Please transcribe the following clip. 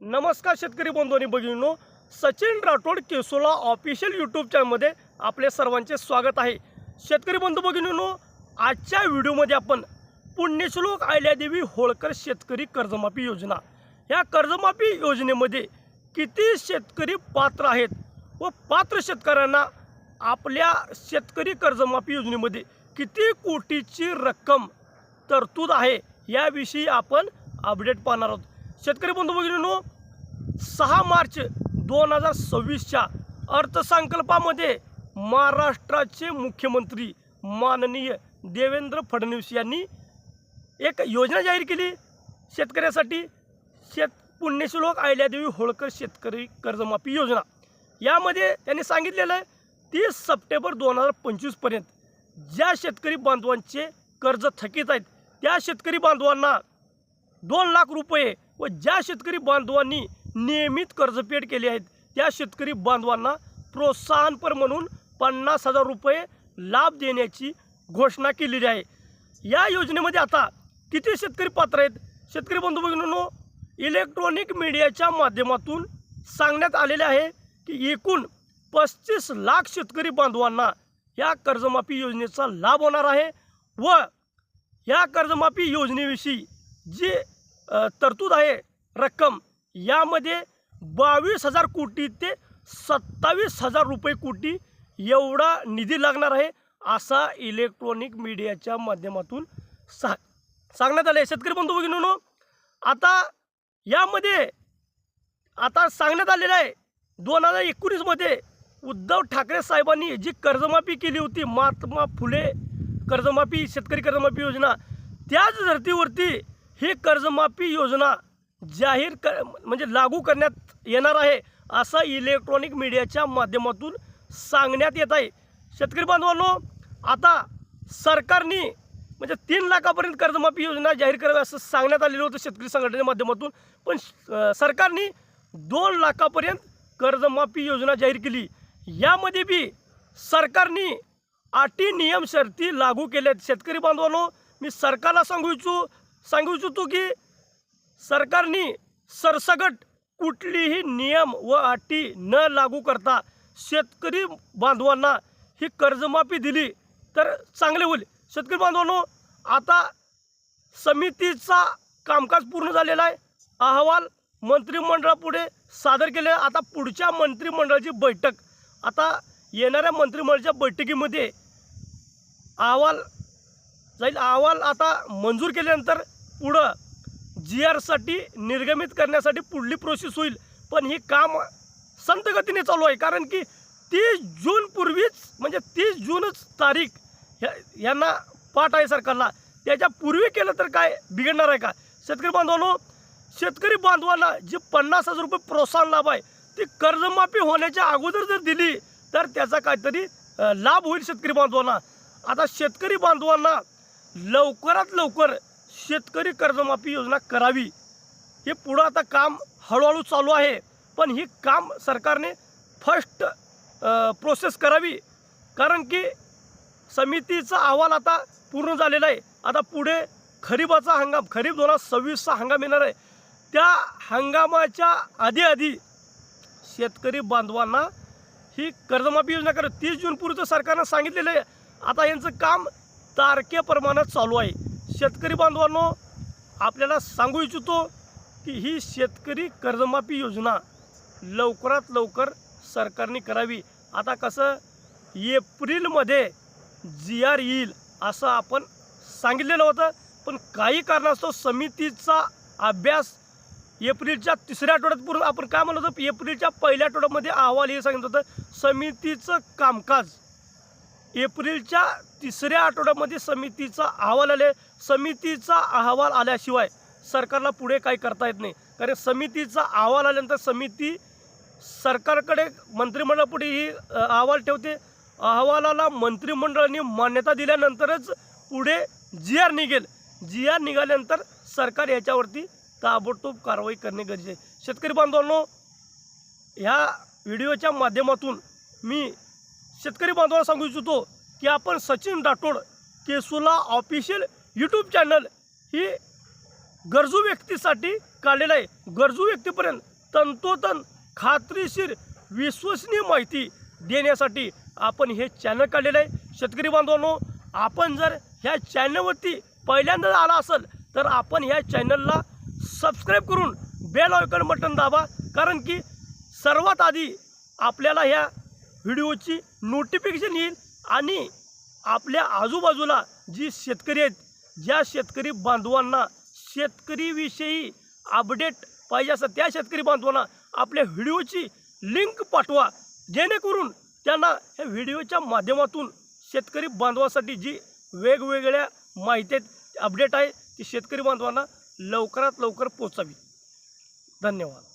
नमस्कार शेतकरी बंधू आणि भगिनींनो, सचिन राठोड केसोला ऑफिशियल यूट्यूब चॅनलमध्ये आपले सर्वांचे स्वागत आहे। शेतकरी बंधू भगिनींनो, आजच्या व्हिडिओमध्ये आपण पुण्यश्लोक अहिल्यादेवी होळकर शेतकरी कर्जमाफी योजना या कर्जमाफी योजनेमध्ये किती शेतकरी पात्र आहेत व पात्र शेतकऱ्यांना आपल्या शेतकरी कर्जमाफी योजनेमध्ये किती कोटीची रक्कम तरतूद आहे याविषयी आपण अपडेट पाहणार आहोत। शेतकरी बंधू भगिनींनो, 6 मार्च 2026च्या अर्थसंकल्पामध्ये महाराष्ट्राचे मुख्यमंत्री माननीय देवेंद्र फडणवीस यांनी एक योजना जाहीर केली शेतकऱ्यासाठी, पुण्यश्लोक अहिल्यादेवी होळकर शेतकरी कर्जमाफी योजना। यामध्ये त्यांनी सांगितलेलं आहे 30 सप्टेंबर 2025 पर्यंत ज्या शेतकरी बांधवांचे कर्ज थकीत आहेत त्या शेतकरी बांधवांना 2 लाख रुपये व ज्या शेतकरी बांधवांनी नियमित कर्जफेड केले आहेत त्या शेतकरी बांधवांना प्रोत्साहनपर म्हणून 50,000 रुपये लाभ देण्याची घोषणा केलेली आहे। या योजनेमध्ये आता किती शेतकरी पात्र आहेत? शेतकरी बंधू भगिनींनो, इलेक्ट्रॉनिक मीडियाच्या माध्यमातून सांगण्यात आलेले आहे की एकूण 35 लाख शेतकरी बांधवांना या कर्जमाफी योजनेचा लाभ होणार आहे व या कर्जमाफी योजनेविषयी जी तरतूद आहे रक्कम, यामध्ये 22,000 कोटी ते 27,000 रुपये कोटी एवढा निधी लागणार आहे असा इलेक्ट्रॉनिक मीडियाच्या माध्यमातून सांगण्यात आले। शेतकरी बंधू भगिनींनो, आता यामध्ये आता सांगण्यात आलेलं आहे 2019 मध्ये उद्धव ठाकरे साहेबांनी जी कर्जमाफी केली होती, महात्मा फुले कर्जमाफी शेतकरी कर्जमाफी योजना, त्याच धर्तीवरती ही कर्जमाफी योजना म्हणजे लागू करण्यात येणार आहे असं इलेक्ट्रॉनिक मीडियाच्या माध्यमातून सांगण्यात येत आहे। शेतकरी बांधवांनो, आता सरकारने म्हणजे 3 लाखापर्यंत कर्जमाफी योजना जाहीर करावी असं सांगण्यात आलेलं होतं शेतकरी संघटनेच्या माध्यमातून, पण सरकारने 2 लाखापर्यंत कर्जमाफी योजना जाहीर केली। यामध्ये बी सरकारने अटी नियम शर्ती लागू केल्यात। शेतकरी बांधवांनो, मी सरकारला सांगू इच्छितो की सरकारने सरसकट कुठलीही नियम व अटी न लागू करता शेतकरी बांधवांना ही कर्जमाफी दिली तर चांगले होईल। शेतकरी बांधवांनो, आता समितीचा कामकाज पूर्ण झालेला आहे, अहवाल मंत्रिमंडळापुढे सादर केले। आता पुढच्या मंत्रिमंडळाची बैठक, आता येणाऱ्या मंत्रिमंडळाच्या बैठकीमध्ये अहवाल जाईल। अहवाल आता मंजूर केल्यानंतर पुढं GR साठी निर्गमित करण्यासाठी पुढली प्रोसेस होईल, पण ही काम संत गतीने चालू आहे, कारण की 30 जून पूर्वीच म्हणजे 30 जूनच तारीख यांना पाठ आहे सरकारला, त्याच्या पूर्वी केलं तर काय बिघडणार आहे का? शेतकरी बांधवांनो, शेतकरी बांधवांना जी 50,000 रुपये प्रोत्साहन लाभ आहे ती कर्जमाफी होण्याच्या अगोदर जर दिली तर त्याचा काहीतरी लाभ होईल शेतकरी बांधवांना। आता शेतकरी बांधवांना लवकरात लवकर शेतकरी कर्जमाफी योजना करावी, हे पुढं आता काम हळूहळू चालू आहे, पण ही काम सरकारने फर्स्ट प्रोसेस करावी, कारण की समितीचा अहवाल आता पूर्ण झालेला आहे। आता पुढे खरीपाचा हंगाम, खरीप 2026चा हंगाम येणार आहे, त्या हंगामाच्या आधी शेतकरी बांधवांना ही कर्जमाफी योजना करा। 30 जून पूर्वीचं सरकारनं सांगितलेलं आहे, आता यांचं काम तारखेप्रमाणे चालू आहे। शेतकरी बांधवांनो, आपल्याला सांगू इच्छितो की ही शेतकरी कर्जमाफी योजना लवकरात लवकर सरकारने करावी। आता कसं एप्रिलमध्ये GR येईल असं आपण सांगितलेलं होतं, पण काही कारणास्तव समितीचा अभ्यास एप्रिलच्या 3ऱ्या आठवड्यात पूर्ण, आपण काय म्हणत होतो एप्रिलच्या 1ल्या आठवड्यामध्ये अहवाल हे सांगितलं होतं। समितीचं कामकाज एप्रिलच्या 3ऱ्या आठवड्यामध्ये समितीचा अहवाल आले, समितीचा अहवाल आल्याशिवाय सरकारला पुढे काही करता येत नाही, कारण समितीचा अहवाल आल्यानंतर समिती सरकारकडे मंत्रिमंडळापुढे ही अहवाल ठेवते, अहवालाला मंत्रिमंडळाने मान्यता दिल्यानंतरच पुढे GR निघेल। GR निघाल्यानंतर सरकार याच्यावरती ताबडतोब कारवाई करणे गरजेचे आहे। शेतकरी बांधवांनो, ह्या व्हिडिओच्या माध्यमातून मी शेतकरी बांधवांना सांगू इच्छितो की आपण सचिन राठोड केसोला ऑफिशियल यूट्यूब चॅनल ही गरजू व्यक्तीसाठी काढलेलं आहे। गरजू व्यक्तीपर्यंत तंतोतंत खात्रीशीर विश्वसनीय माहिती देण्यासाठी आपण हे चॅनल काढलेलं आहे। शेतकरी बांधवांनो, आपण जर ह्या चॅनलवरती पहिल्यांदा आला असेल तर आपण ह्या चॅनलला सबस्क्राईब करून बेल आयकॉन बटन दाबा, कारण की सर्वात आधी आपल्याला ह्या व्हिडिओची नोटिफिकेशन येईल आणि आपल्या आजूबाजूला जी शेतकरी आहेत, ज्या शेतकरी बांधवांना शेतकरीविषयी अपडेट पाहिजे असतात त्या शेतकरी बांधवांना आपल्या व्हिडिओची लिंक पाठवा, जेणेकरून त्यांना ह्या व्हिडिओच्या माध्यमातून शेतकरी बांधवांसाठी जी वेगवेगळ्या माहिती अपडेट आहे ती शेतकरी बांधवांना लवकरात लवकर पोचावी। धन्यवाद।